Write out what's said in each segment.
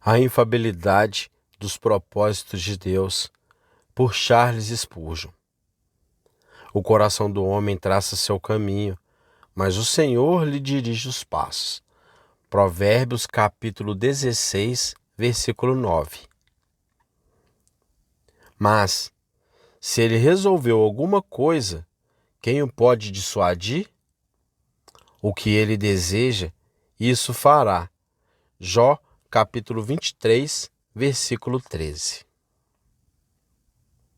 A infalibilidade dos propósitos de Deus, por Charles Spurgeon. O coração do homem traça seu caminho, mas o Senhor lhe dirige os passos. Provérbios capítulo 16, versículo 9. Mas, se ele resolveu alguma coisa, quem o pode dissuadir? O que ele deseja, isso fará. Jó capítulo 23, versículo 13.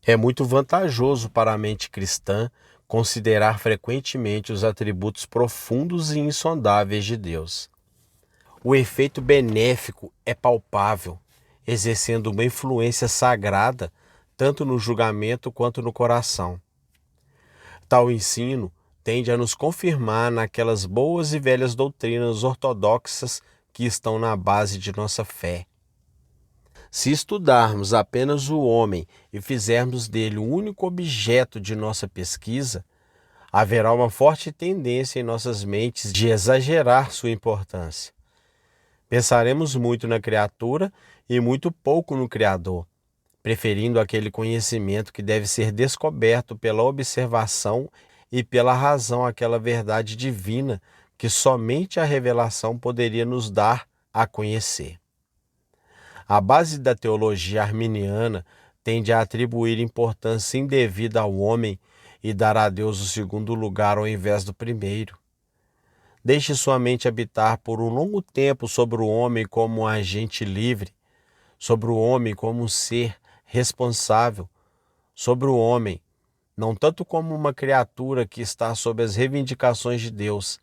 É muito vantajoso para a mente cristã considerar frequentemente os atributos profundos e insondáveis de Deus. O efeito benéfico é palpável, exercendo uma influência sagrada tanto no julgamento quanto no coração. Tal ensino tende a nos confirmar naquelas boas e velhas doutrinas ortodoxas que estão na base de nossa fé. Se estudarmos apenas o homem e fizermos dele o único objeto de nossa pesquisa, haverá uma forte tendência em nossas mentes de exagerar sua importância. Pensaremos muito na criatura e muito pouco no Criador, preferindo aquele conhecimento que deve ser descoberto pela observação e pela razão àquela verdade divina que somente a revelação poderia nos dar a conhecer. A base da teologia arminiana tende a atribuir importância indevida ao homem e dar a Deus o segundo lugar ao invés do primeiro. Deixe sua mente habitar por um longo tempo sobre o homem como um agente livre, sobre o homem como um ser responsável, sobre o homem, não tanto como uma criatura que está sob as reivindicações de Deus,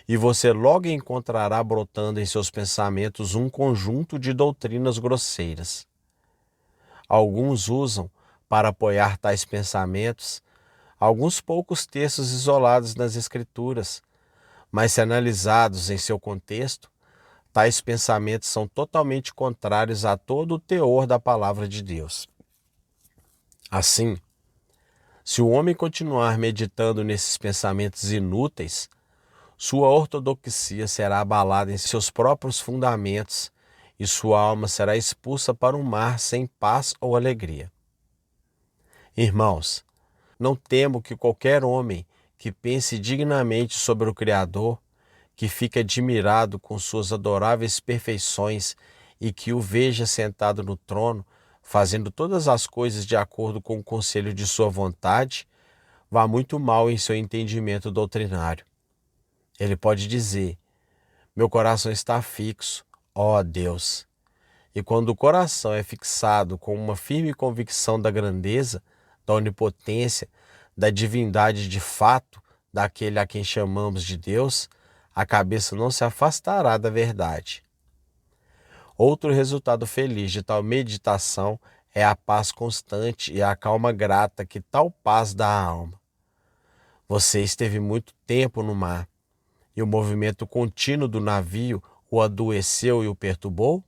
e você logo encontrará brotando em seus pensamentos um conjunto de doutrinas grosseiras. Alguns usam, para apoiar tais pensamentos, alguns poucos textos isolados nas Escrituras, mas se analisados em seu contexto, tais pensamentos são totalmente contrários a todo o teor da palavra de Deus. Assim, se o homem continuar meditando nesses pensamentos inúteis, sua ortodoxia será abalada em seus próprios fundamentos e sua alma será expulsa para um mar sem paz ou alegria. Irmãos, não temo que qualquer homem que pense dignamente sobre o Criador, que fique admirado com suas adoráveis perfeições e que o veja sentado no trono, fazendo todas as coisas de acordo com o conselho de sua vontade, vá muito mal em seu entendimento doutrinário. Ele pode dizer: meu coração está fixo, ó Deus. E quando o coração é fixado com uma firme convicção da grandeza, da onipotência, da divindade de fato daquele a quem chamamos de Deus, a cabeça não se afastará da verdade. Outro resultado feliz de tal meditação é a paz constante e a calma grata que tal paz dá à alma. Você esteve muito tempo no mar, e o movimento contínuo do navio o adoeceu e o perturbou?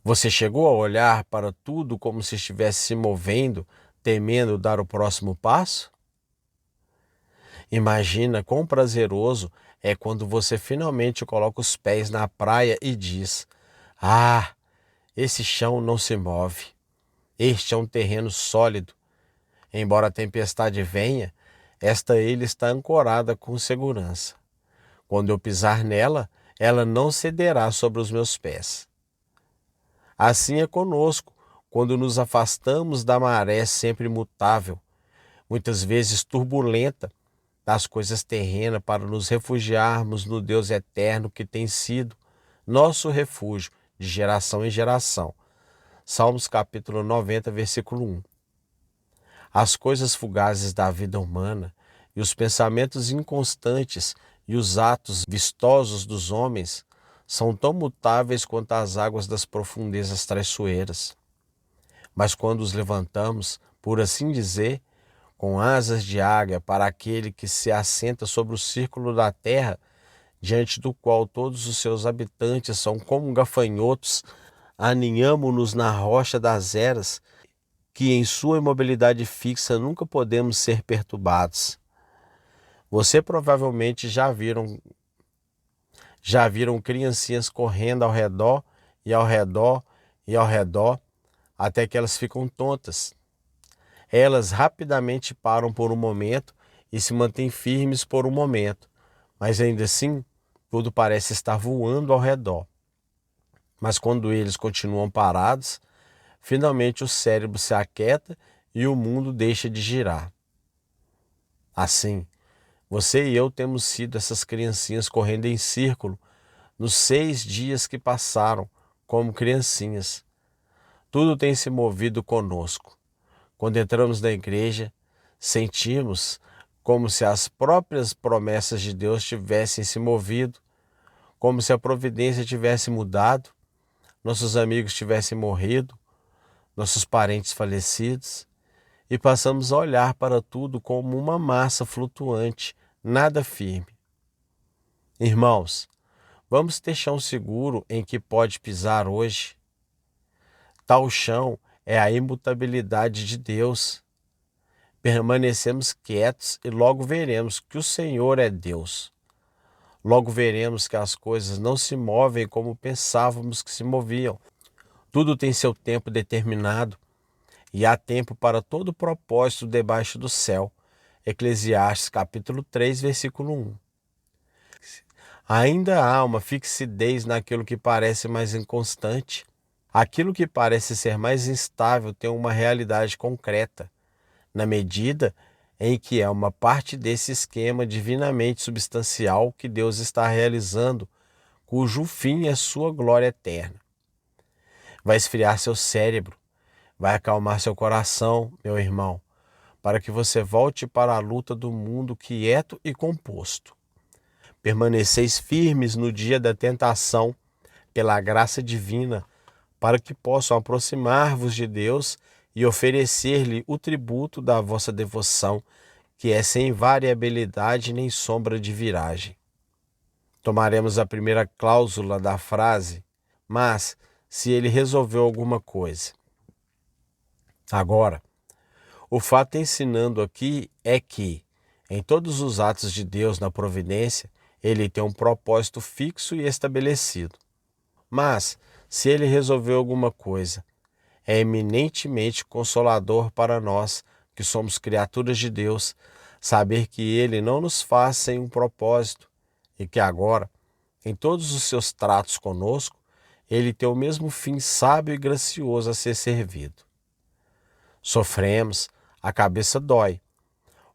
Você chegou a olhar para tudo como se estivesse se movendo, temendo dar o próximo passo? Imagina quão prazeroso é quando você finalmente coloca os pés na praia e diz: ah, esse chão não se move. Este é um terreno sólido. Embora a tempestade venha, esta ilha está ancorada com segurança. Quando eu pisar nela, ela não cederá sobre os meus pés. Assim é conosco, quando nos afastamos da maré sempre mutável, muitas vezes turbulenta, das coisas terrenas para nos refugiarmos no Deus eterno que tem sido nosso refúgio de geração em geração. Salmos capítulo 90, versículo 1. As coisas fugazes da vida humana e os pensamentos inconstantes e os atos vistosos dos homens são tão mutáveis quanto as águas das profundezas traiçoeiras. Mas quando os levantamos, por assim dizer, com asas de águia para aquele que se assenta sobre o círculo da terra, diante do qual todos os seus habitantes são como gafanhotos, aninhamo-nos na rocha das eras, que em sua imobilidade fixa nunca podemos ser perturbados. Você provavelmente Já viram criancinhas correndo ao redor e ao redor e ao redor, até que elas ficam tontas. Elas rapidamente param por um momento e se mantêm firmes por um momento, mas ainda assim tudo parece estar voando ao redor. Mas quando eles continuam parados, finalmente o cérebro se aquieta e o mundo deixa de girar. Assim, você e eu temos sido essas criancinhas correndo em círculo nos 6 dias que passaram como criancinhas. Tudo tem se movido conosco. Quando entramos na igreja, sentimos como se as próprias promessas de Deus tivessem se movido, como se a providência tivesse mudado, nossos amigos tivessem morrido, nossos parentes falecidos, e passamos a olhar para tudo como uma massa flutuante, nada firme. Irmãos, vamos ter chão seguro em que pode pisar hoje? Tal chão é a imutabilidade de Deus. Permanecemos quietos e logo veremos que o Senhor é Deus. Logo veremos que as coisas não se movem como pensávamos que se moviam. Tudo tem seu tempo determinado e há tempo para todo propósito debaixo do céu. Eclesiastes capítulo 3, versículo 1. Ainda há uma fixidez naquilo que parece mais inconstante. Aquilo que parece ser mais instável tem uma realidade concreta, na medida em que é uma parte desse esquema divinamente substancial que Deus está realizando, cujo fim é sua glória eterna. Vai esfriar seu cérebro, vai acalmar seu coração, meu irmão, para que você volte para a luta do mundo quieto e composto. Permaneceis firmes no dia da tentação, pela graça divina, para que possam aproximar-vos de Deus e oferecer-lhe o tributo da vossa devoção, que é sem variabilidade nem sombra de viragem. Tomaremos a primeira cláusula da frase, mas se ele resolveu alguma coisa. Agora, o fato ensinando aqui é que, em todos os atos de Deus na providência, ele tem um propósito fixo e estabelecido. Mas, se ele resolveu alguma coisa, é eminentemente consolador para nós, que somos criaturas de Deus, saber que ele não nos faz sem um propósito e que agora, em todos os seus tratos conosco, ele tem o mesmo fim sábio e gracioso a ser servido. Sofremos, a cabeça dói,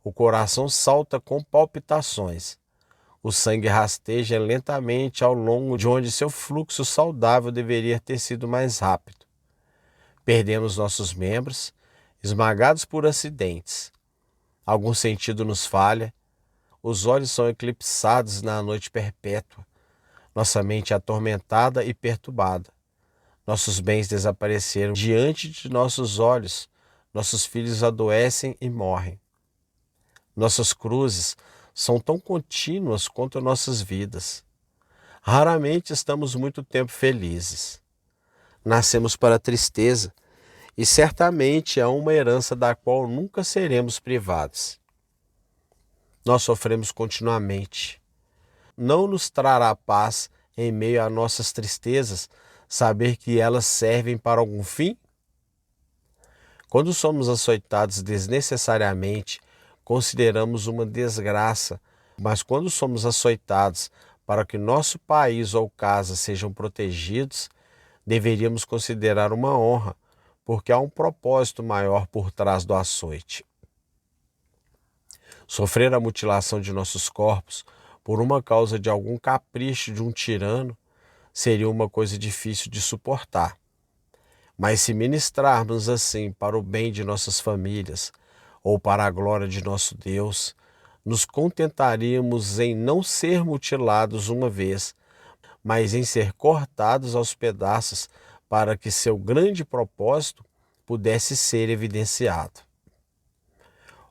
o coração salta com palpitações, o sangue rasteja lentamente ao longo de onde seu fluxo saudável deveria ter sido mais rápido. Perdemos nossos membros, esmagados por acidentes. Algum sentido nos falha, os olhos são eclipsados na noite perpétua, nossa mente é atormentada e perturbada. Nossos bens desapareceram diante de nossos olhos, nossos filhos adoecem e morrem. Nossas cruzes são tão contínuas quanto nossas vidas. Raramente estamos muito tempo felizes. Nascemos para a tristeza e certamente é uma herança da qual nunca seremos privados. Nós sofremos continuamente. Não nos trará paz em meio a nossas tristezas saber que elas servem para algum fim? Quando somos açoitados desnecessariamente, consideramos uma desgraça, mas quando somos açoitados para que nosso país ou casa sejam protegidos, deveríamos considerar uma honra, porque há um propósito maior por trás do açoite. Sofrer a mutilação de nossos corpos por uma causa de algum capricho de um tirano seria uma coisa difícil de suportar. Mas se ministrarmos assim para o bem de nossas famílias ou para a glória de nosso Deus, nos contentaríamos em não ser mutilados uma vez, mas em ser cortados aos pedaços para que seu grande propósito pudesse ser evidenciado.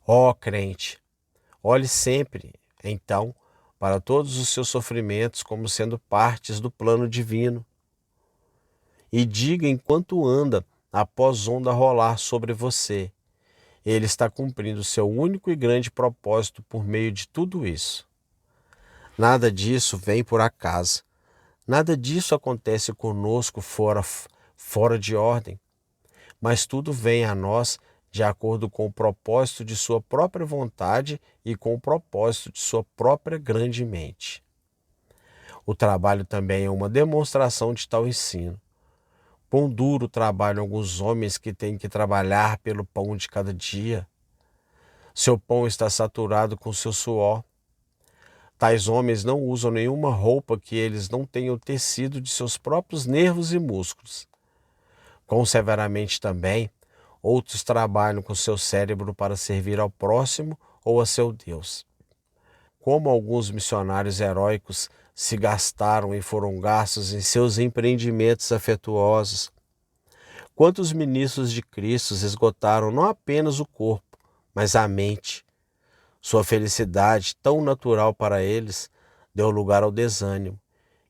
Ó crente, olhe sempre, então, para todos os seus sofrimentos como sendo partes do plano divino. E diga enquanto anda após onda rolar sobre você, ele está cumprindo seu único e grande propósito por meio de tudo isso. Nada disso vem por acaso. Nada disso acontece conosco fora de ordem, mas tudo vem a nós de acordo com o propósito de sua própria vontade e com o propósito de sua própria grande mente. O trabalho também é uma demonstração de tal ensino. Quão duro trabalham alguns homens que têm que trabalhar pelo pão de cada dia. Seu pão está saturado com seu suor. Tais homens não usam nenhuma roupa que eles não tenham tecido de seus próprios nervos e músculos. Quão severamente também, outros trabalham com seu cérebro para servir ao próximo ou a seu Deus. Como alguns missionários heróicos se gastaram e foram gastos em seus empreendimentos afetuosos. Quantos ministros de Cristo esgotaram não apenas o corpo, mas a mente. Sua felicidade, tão natural para eles, deu lugar ao desânimo,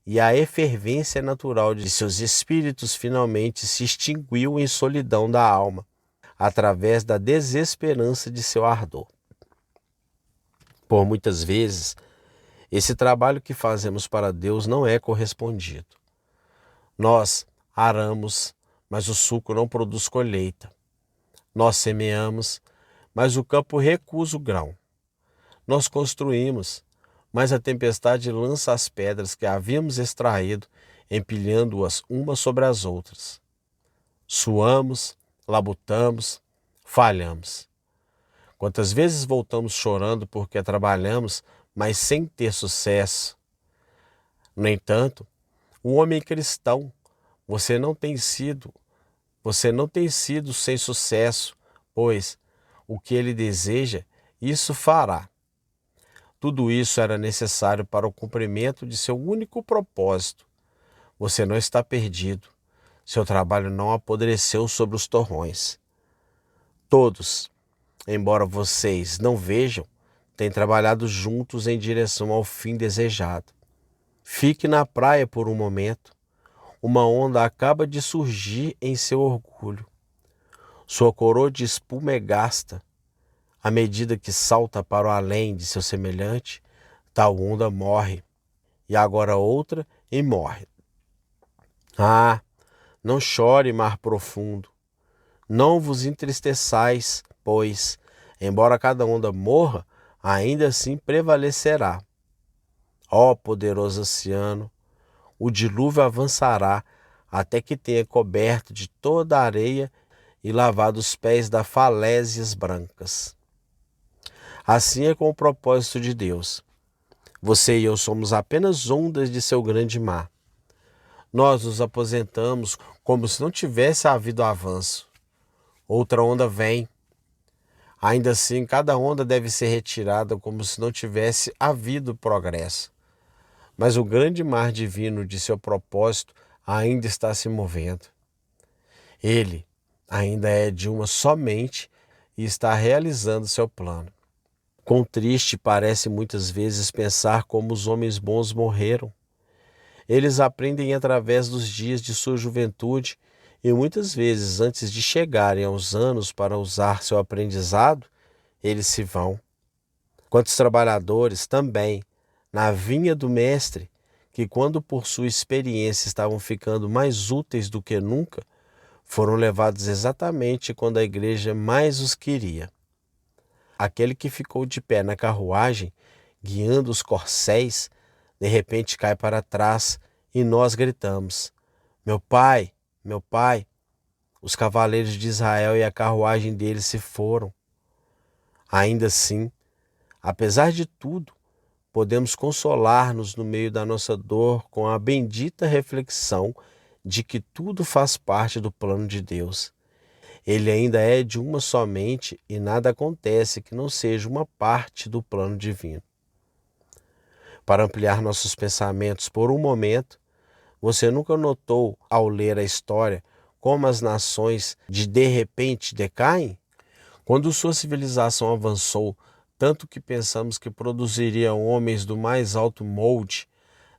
e a efervência natural de seus espíritos finalmente se extinguiu em solidão da alma, através da desesperança de seu ardor. Por muitas vezes, esse trabalho que fazemos para Deus não é correspondido. Nós aramos, mas o suco não produz colheita. Nós semeamos, mas o campo recusa o grão. Nós construímos, mas a tempestade lança as pedras que havíamos extraído, empilhando-as umas sobre as outras. Suamos, labutamos, falhamos. Quantas vezes voltamos chorando porque trabalhamos, mas sem ter sucesso? No entanto, um homem cristão, você não tem sido sem sucesso, pois o que ele deseja, isso fará. Tudo isso era necessário para o cumprimento de seu único propósito. Você não está perdido. Seu trabalho não apodreceu sobre os torrões. Todos, embora vocês não vejam, têm trabalhado juntos em direção ao fim desejado. Fique na praia por um momento. Uma onda acaba de surgir em seu orgulho. Sua coroa de espuma é gasta. À medida que salta para o além de seu semelhante, tal onda morre. E agora outra e morre. Ah, não chore, mar profundo. Não vos entristeçais, pois, embora cada onda morra, ainda assim prevalecerá. Ó poderoso oceano, o dilúvio avançará até que tenha coberto de toda a areia e lavado os pés das falésias brancas. Assim é com o propósito de Deus. Você e eu somos apenas ondas de seu grande mar. Nós nos aposentamos como se não tivesse havido avanço. Outra onda vem. Ainda assim, cada onda deve ser retirada como se não tivesse havido progresso. Mas o grande mar divino de seu propósito ainda está se movendo. Ele ainda é de uma só mente e está realizando seu plano. Quão triste parece muitas vezes pensar como os homens bons morreram. Eles aprendem através dos dias de sua juventude e muitas vezes antes de chegarem aos anos para usar seu aprendizado, eles se vão. Quantos trabalhadores também na vinha do mestre, que quando por sua experiência estavam ficando mais úteis do que nunca, foram levados exatamente quando a igreja mais os queria. Aquele que ficou de pé na carruagem, guiando os corcéis, de repente cai para trás e nós gritamos: meu pai, meu pai! Os cavaleiros de Israel e a carruagem deles se foram. Ainda assim, apesar de tudo, podemos consolar-nos no meio da nossa dor com a bendita reflexão de que tudo faz parte do plano de Deus. Ele ainda é de uma só mente e nada acontece que não seja uma parte do plano divino. Para ampliar nossos pensamentos por um momento, você nunca notou, ao ler a história, como as nações de repente decaem? Quando sua civilização avançou, tanto que pensamos que produziria homens do mais alto molde,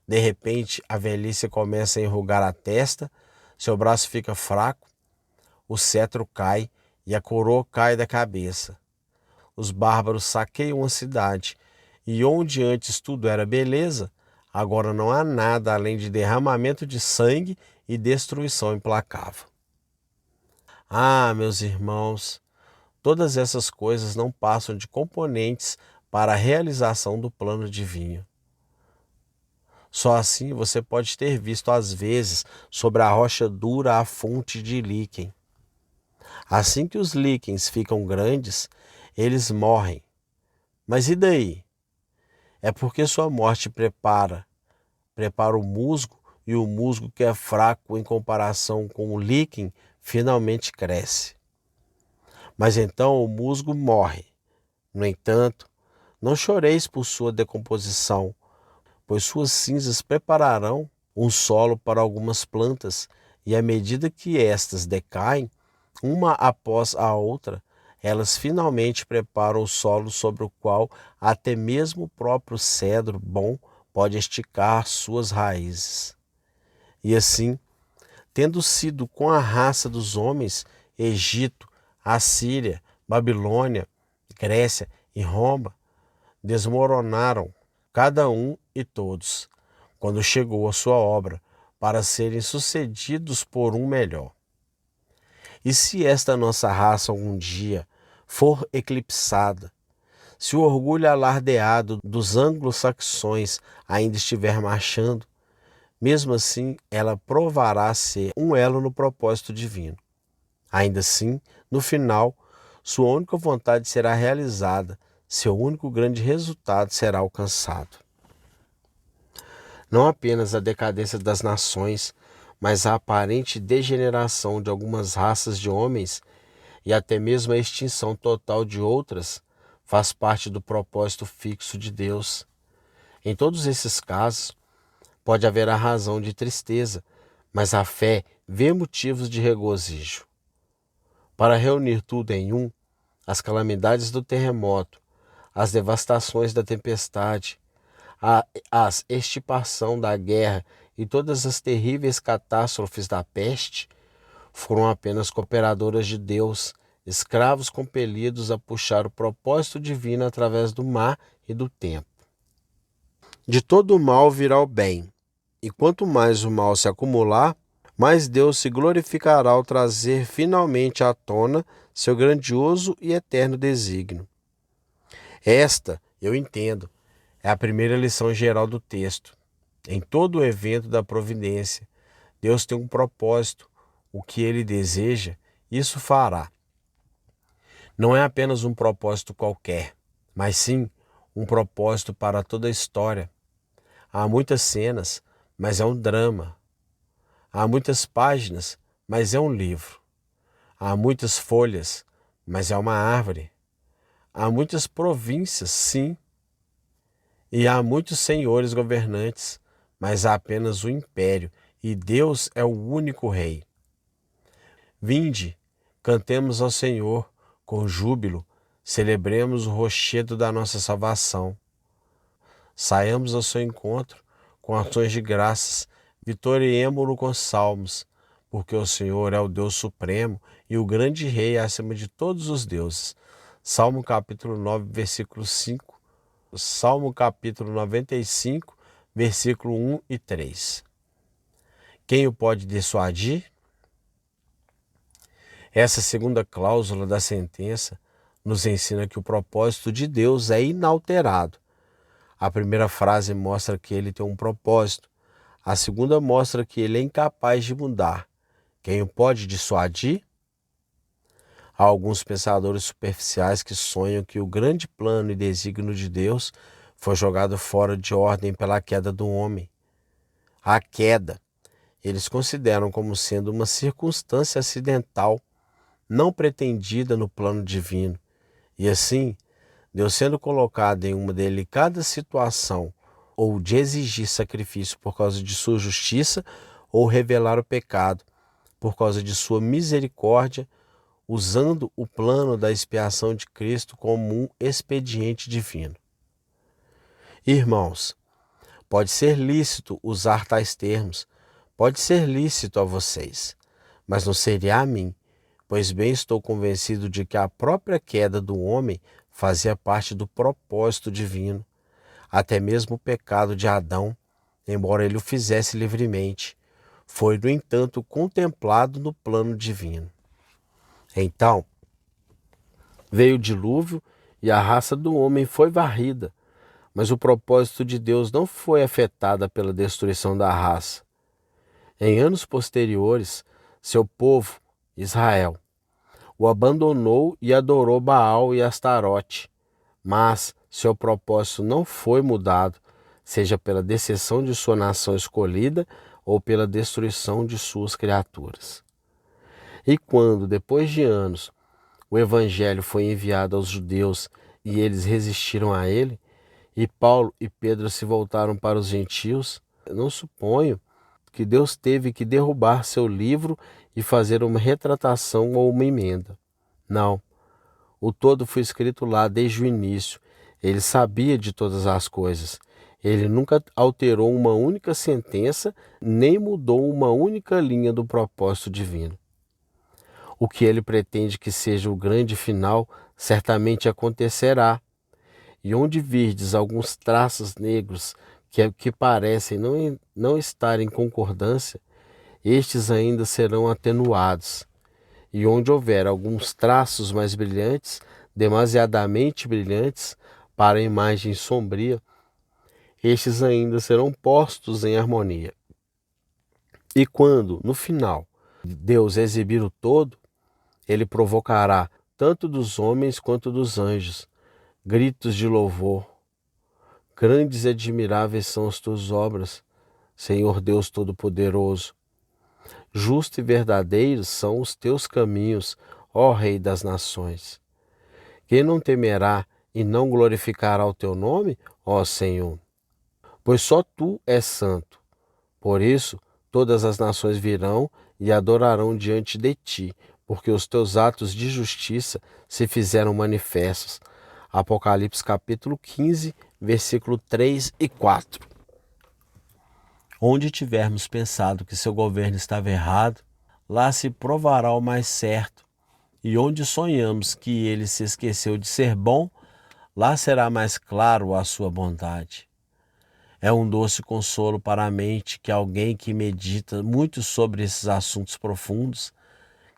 de repente a velhice começa a enrugar a testa, seu braço fica fraco, o cetro cai e a coroa cai da cabeça. Os bárbaros saqueiam a cidade, e onde antes tudo era beleza, Agora não há nada além de derramamento de sangue e destruição implacável. Ah, meus irmãos, todas essas coisas não passam de componentes para a realização do plano divino. Só assim você pode ter visto às vezes sobre a rocha dura a fonte de líquen. Assim que os líquens ficam grandes, eles morrem. Mas e daí? É porque sua morte prepara o musgo, e o musgo, que é fraco em comparação com o líquen, finalmente cresce. Mas então o musgo morre. No entanto, não choreis por sua decomposição, pois suas cinzas prepararão um solo para algumas plantas, e à medida que estas decaem, uma após a outra, elas finalmente preparam o solo sobre o qual até mesmo o próprio cedro bom pode esticar suas raízes. E assim, tendo sido com a raça dos homens, Egito, Assíria, Babilônia, Grécia e Roma desmoronaram, cada um e todos, quando chegou a sua obra, para serem sucedidos por um melhor. E se esta nossa raça algum dia for eclipsada, se o orgulho alardeado dos anglo-saxões ainda estiver marchando, mesmo assim ela provará ser um elo no propósito divino. Ainda assim, no final, sua única vontade será realizada, seu único grande resultado será alcançado. Não apenas a decadência das nações, mas a aparente degeneração de algumas raças de homens e até mesmo a extinção total de outras faz parte do propósito fixo de Deus. Em todos esses casos, pode haver a razão de tristeza, mas a fé vê motivos de regozijo. Para reunir tudo em um, as calamidades do terremoto, as devastações da tempestade, a extirpação da guerra e todas as terríveis catástrofes da peste foram apenas cooperadoras de Deus, escravos compelidos a puxar o propósito divino através do mar e do tempo. De todo o mal virá o bem, e quanto mais o mal se acumular, mais Deus se glorificará ao trazer finalmente à tona seu grandioso e eterno desígnio. Esta, eu entendo, é a primeira lição geral do texto. Em todo o evento da providência, Deus tem um propósito. O que Ele deseja, isso fará. Não é apenas um propósito qualquer, mas sim um propósito para toda a história. Há muitas cenas, mas é um drama. Há muitas páginas, mas é um livro. Há muitas folhas, mas é uma árvore. Há muitas províncias, sim. E há muitos senhores governantes, mas há apenas um império, e Deus é o único rei. Vinde, cantemos ao Senhor com júbilo, celebremos o rochedo da nossa salvação. Saiamos ao seu encontro com ações de graças, vitoriemo-lo com salmos, porque o Senhor é o Deus supremo e o grande rei acima de todos os deuses. Salmo capítulo 9, versículo 5, Salmo capítulo 95, versículo 1 e 3. Quem o pode dissuadir? Essa segunda cláusula da sentença nos ensina que o propósito de Deus é inalterado. A primeira frase mostra que ele tem um propósito. A segunda mostra que ele é incapaz de mudar. Quem o pode dissuadir? Há alguns pensadores superficiais que sonham que o grande plano e desígnio de Deus foi jogado fora de ordem pela queda do homem. A queda, eles consideram como sendo uma circunstância acidental, não pretendida no plano divino. E assim, Deus sendo colocado em uma delicada situação, ou de exigir sacrifício por causa de sua justiça, ou revelar o pecado por causa de sua misericórdia, usando o plano da expiação de Cristo como um expediente divino. Irmãos, pode ser lícito usar tais termos, pode ser lícito a vocês, mas não seria a mim, pois bem estou convencido de que a própria queda do homem fazia parte do propósito divino. Até mesmo o pecado de Adão, embora ele o fizesse livremente, foi, no entanto, contemplado no plano divino. Então, veio o dilúvio e a raça do homem foi varrida, mas o propósito de Deus não foi afetado pela destruição da raça. Em anos posteriores, seu povo, Israel, o abandonou e adorou Baal e Astarote, mas seu propósito não foi mudado, seja pela deserção de sua nação escolhida ou pela destruição de suas criaturas. E quando, depois de anos, o evangelho foi enviado aos judeus e eles resistiram a ele, e Paulo e Pedro se voltaram para os gentios, eu não suponho que Deus teve que derrubar seu livro e fazer uma retratação ou uma emenda. Não. O todo foi escrito lá desde o início. Ele sabia de todas as coisas. Ele nunca alterou uma única sentença, nem mudou uma única linha do propósito divino. O que ele pretende que seja o grande final certamente acontecerá. E onde virdes alguns traços negros que parecem não estar em concordância, estes ainda serão atenuados. E onde houver alguns traços mais brilhantes, demasiadamente brilhantes para a imagem sombria, estes ainda serão postos em harmonia. E quando, no final, Deus exibir o todo, ele provocará tanto dos homens quanto dos anjos gritos de louvor. Grandes e admiráveis são as tuas obras, Senhor Deus Todo-Poderoso. Justo e verdadeiros são os teus caminhos, ó Rei das nações. Quem não temerá e não glorificará o teu nome, ó Senhor? Pois só tu és santo. Por isso, todas as nações virão e adorarão diante de ti, porque os teus atos de justiça se fizeram manifestos. Apocalipse capítulo 15, versículo 3 e 4. Onde tivermos pensado que seu governo estava errado, lá se provará o mais certo. E onde sonhamos que ele se esqueceu de ser bom, lá será mais claro a sua bondade. É um doce consolo para a mente que alguém que medita muito sobre esses assuntos profundos,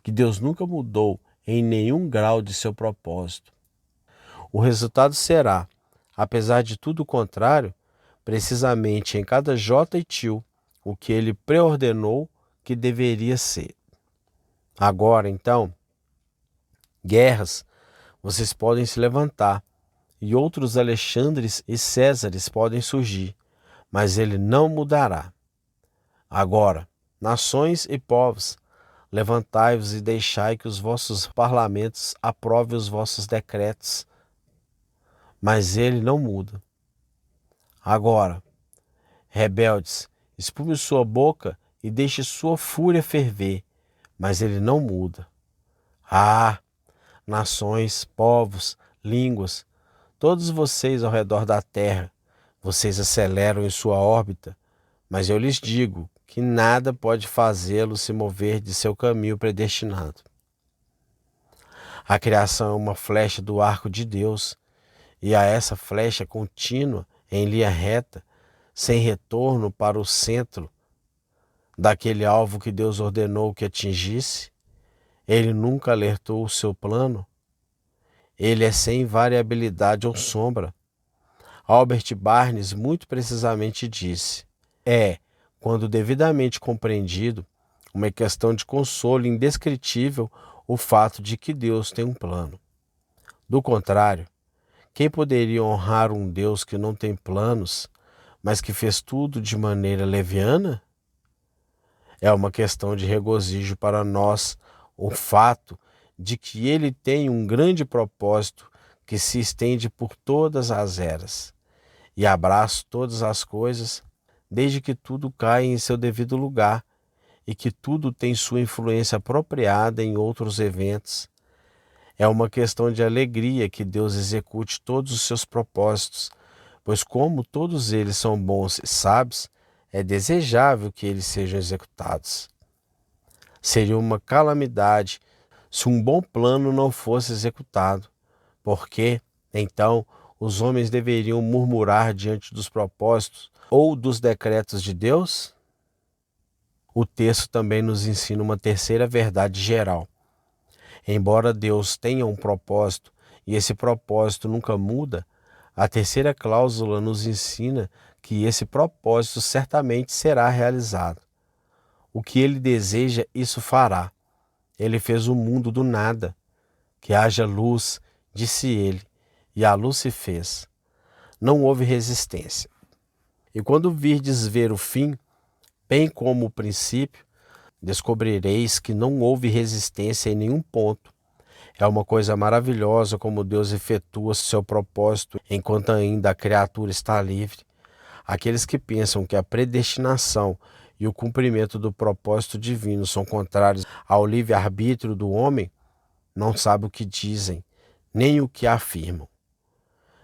que Deus nunca mudou em nenhum grau de seu propósito. O resultado será, apesar de tudo o contrário, precisamente em cada jota e tio, o que ele preordenou que deveria ser. Agora, então, guerras, vocês podem se levantar, e outros Alexandres e Césares podem surgir, mas ele não mudará. Agora, nações e povos, levantai-vos e deixai que os vossos parlamentos aprovem os vossos decretos, mas ele não muda. Agora, rebeldes, espume sua boca e deixe sua fúria ferver, mas ele não muda. Ah, nações, povos, línguas, todos vocês ao redor da terra, vocês aceleram em sua órbita, mas eu lhes digo que nada pode fazê-lo se mover de seu caminho predestinado. A criação é uma flecha do arco de Deus, e a essa flecha contínua, em linha reta, sem retorno para o centro daquele alvo que Deus ordenou que atingisse, ele nunca alertou o seu plano. Ele é sem variabilidade ou sombra. Albert Barnes muito precisamente disse: quando devidamente compreendido, uma questão de consolo indescritível o fato de que Deus tem um plano. Do contrário, quem poderia honrar um Deus que não tem planos, mas que fez tudo de maneira leviana? É uma questão de regozijo para nós o fato de que ele tem um grande propósito que se estende por todas as eras e abraça todas as coisas, desde que tudo caia em seu devido lugar e que tudo tem sua influência apropriada em outros eventos. É uma questão de alegria que Deus execute todos os seus propósitos, pois como todos eles são bons e sábios, é desejável que eles sejam executados. Seria uma calamidade se um bom plano não fosse executado, porque, então, os homens deveriam murmurar diante dos propósitos ou dos decretos de Deus? O texto também nos ensina uma terceira verdade geral. Embora Deus tenha um propósito e esse propósito nunca muda, a terceira cláusula nos ensina que esse propósito certamente será realizado. O que ele deseja, isso fará. Ele fez o mundo do nada. Que haja luz, disse ele, e a luz se fez. Não houve resistência. E quando virdes ver o fim, bem como o princípio, descobrireis que não houve resistência em nenhum ponto. É uma coisa maravilhosa como Deus efetua seu propósito enquanto ainda a criatura está livre. Aqueles que pensam que a predestinação e o cumprimento do propósito divino são contrários ao livre-arbítrio do homem, não sabem o que dizem, nem o que afirmam.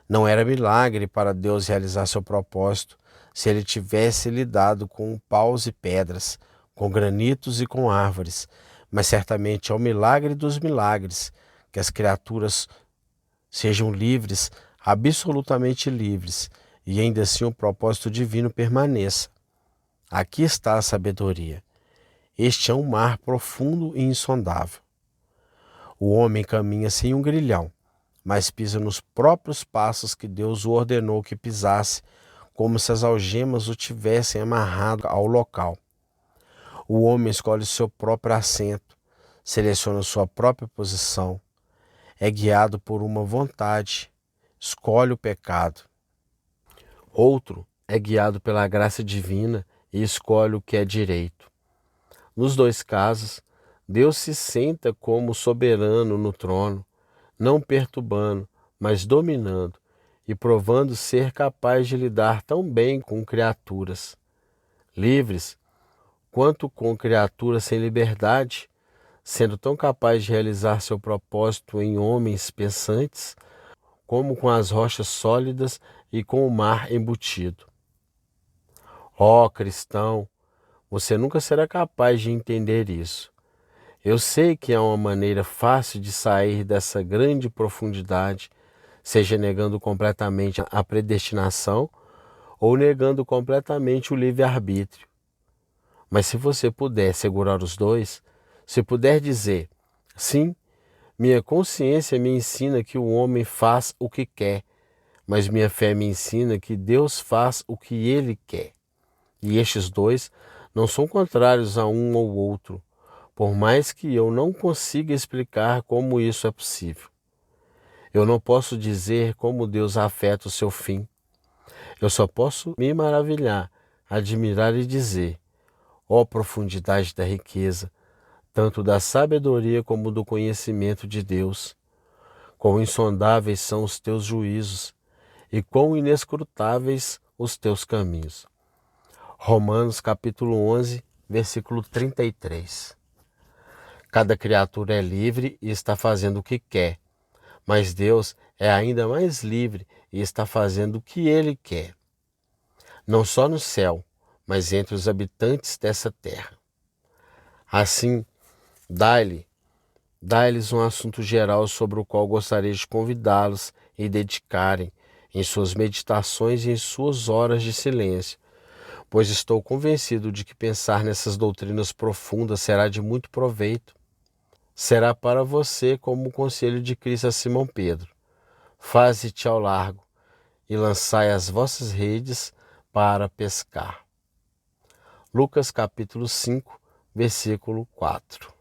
Não era milagre para Deus realizar seu propósito se ele tivesse lidado com paus e pedras, com granitos e com árvores, mas certamente é o milagre dos milagres que as criaturas sejam livres, absolutamente livres, e ainda assim o propósito divino permaneça. Aqui está a sabedoria. Este é um mar profundo e insondável. O homem caminha sem um grilhão, mas pisa nos próprios passos que Deus o ordenou que pisasse, como se as algemas o tivessem amarrado ao local. O homem escolhe seu próprio assento, seleciona sua própria posição, é guiado por uma vontade, escolhe o pecado. Outro é guiado pela graça divina e escolhe o que é direito. Nos dois casos, Deus se senta como soberano no trono, não perturbando, mas dominando e provando ser capaz de lidar tão bem com criaturas livres quanto com criaturas sem liberdade, sendo tão capaz de realizar seu propósito em homens pensantes, como com as rochas sólidas e com o mar embutido. Ó cristão, você nunca será capaz de entender isso. Eu sei que há uma maneira fácil de sair dessa grande profundidade, seja negando completamente a predestinação ou negando completamente o livre-arbítrio. Mas se você puder segurar os dois, se puder dizer, sim, minha consciência me ensina que o homem faz o que quer, mas minha fé me ensina que Deus faz o que ele quer. E estes dois não são contrários a um ou outro, por mais que eu não consiga explicar como isso é possível. Eu não posso dizer como Deus afeta o seu fim. Eu só posso me maravilhar, admirar e dizer, ó profundidade da riqueza, tanto da sabedoria como do conhecimento de Deus. Quão insondáveis são os teus juízos e quão inescrutáveis os teus caminhos. Romanos capítulo 11, versículo 33. Cada criatura é livre e está fazendo o que quer, mas Deus é ainda mais livre e está fazendo o que Ele quer. Não só no céu, mas entre os habitantes dessa terra. Assim, dá-lhes um assunto geral sobre o qual gostaria de convidá-los e dedicarem em suas meditações e em suas horas de silêncio, pois estou convencido de que pensar nessas doutrinas profundas será de muito proveito. Será para você como o conselho de Cristo a Simão Pedro. Faze-te ao largo e lançai as vossas redes para pescar. Lucas capítulo 5, versículo 4.